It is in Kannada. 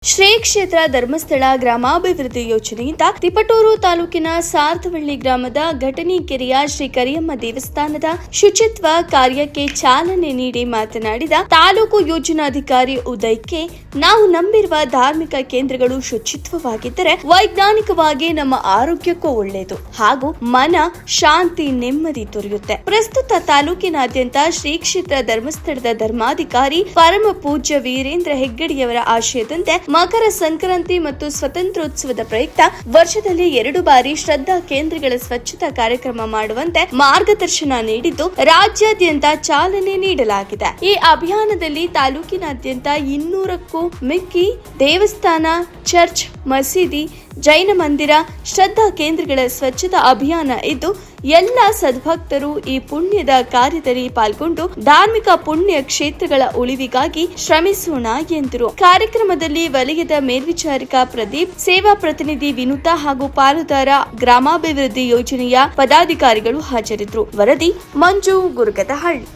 ಶ್ರೀ ಕ್ಷೇತ್ರ ಧರ್ಮಸ್ಥಳ ಗ್ರಾಮಾಭಿವೃದ್ಧಿ ಯೋಜನೆಯಿಂದ ತಿಪಟೂರು ತಾಲೂಕಿನ ಸಾರ್ಥವಳ್ಳಿ ಗ್ರಾಮದ ಘಟನಿಕೆರೆಯ ಶ್ರೀ ಕರಿಯಮ್ಮ ದೇವಸ್ಥಾನದ ಶುಚಿತ್ವ ಕಾರ್ಯಕ್ಕೆ ಚಾಲನೆ ನೀಡಿ ಮಾತನಾಡಿದ ತಾಲೂಕು ಯೋಜನಾಧಿಕಾರಿ ಉದಯ್ ಕೆ, ನಾವು ನಂಬಿರುವ ಧಾರ್ಮಿಕ ಕೇಂದ್ರಗಳು ಶುಚಿತ್ವವಾಗಿದ್ದರೆ ವೈಜ್ಞಾನಿಕವಾಗಿ ನಮ್ಮ ಆರೋಗ್ಯಕ್ಕೂ ಒಳ್ಳೆಯದು ಹಾಗೂ ಮನ ಶಾಂತಿ ನೆಮ್ಮದಿ ದೊರೆಯುತ್ತೆ. ಪ್ರಸ್ತುತ ತಾಲೂಕಿನಾದ್ಯಂತ ಶ್ರೀ ಕ್ಷೇತ್ರ ಧರ್ಮಸ್ಥಳದ ಧರ್ಮಾಧಿಕಾರಿ ಪರಮ ಪೂಜ್ಯ ವೀರೇಂದ್ರ ಹೆಗ್ಗಡಿಯವರ ಆಶಯದಂತೆ ಮಕರ ಸಂಕ್ರಾಂತಿ ಮತ್ತು ಸ್ವಾತಂತ್ರ್ಯೋತ್ಸವದ ಪ್ರಯುಕ್ತ ವರ್ಷದಲ್ಲಿ 2 ಬಾರಿ ಶ್ರದ್ಧಾ ಕೇಂದ್ರಗಳ ಸ್ವಚ್ಛತಾ ಕಾರ್ಯಕ್ರಮ ಮಾಡುವಂತೆ ಮಾರ್ಗದರ್ಶನ ನೀಡಿದ್ದು ರಾಜ್ಯಾದ್ಯಂತ ಚಾಲನೆ ನೀಡಲಾಗಿದೆ. ಈ ಅಭಿಯಾನದಲ್ಲಿ ತಾಲೂಕಿನಾದ್ಯಂತ 200ಕ್ಕೂ ಮಿಕ್ಕಿ ದೇವಸ್ಥಾನ, ಚರ್ಚ್, ಮಸೀದಿ, ಜೈನ ಮಂದಿರ, ಶ್ರದ್ಧಾ ಕೇಂದ್ರಗಳ ಸ್ವಚ್ಛತಾ ಅಭಿಯಾನ ಇದ್ದು ಎಲ್ಲ ಸದ್ಭಕ್ತರು ಈ ಪುಣ್ಯದ ಕಾರ್ಯದಲ್ಲಿ ಪಾಲ್ಗೊಂಡು ಧಾರ್ಮಿಕ ಪುಣ್ಯ ಕ್ಷೇತ್ರಗಳ ಉಳಿವಿಗಾಗಿ ಶ್ರಮಿಸೋಣ ಎಂದರು. ಕಾರ್ಯಕ್ರಮದಲ್ಲಿ ವಲಯದ ಮೇಲ್ವಿಚಾರಕ ಪ್ರದೀಪ್, ಸೇವಾ ಪ್ರತಿನಿಧಿ ವಿನುತಾ ಹಾಗೂ ಪಾಲುದಾರ ಗ್ರಾಮಾಭಿವೃದ್ಧಿ ಯೋಜನೆಯ ಪದಾಧಿಕಾರಿಗಳು ಹಾಜರಿದ್ದರು. ವರದಿ ಮಂಜು ಗುರುಗದಹಳ್ಳಿ.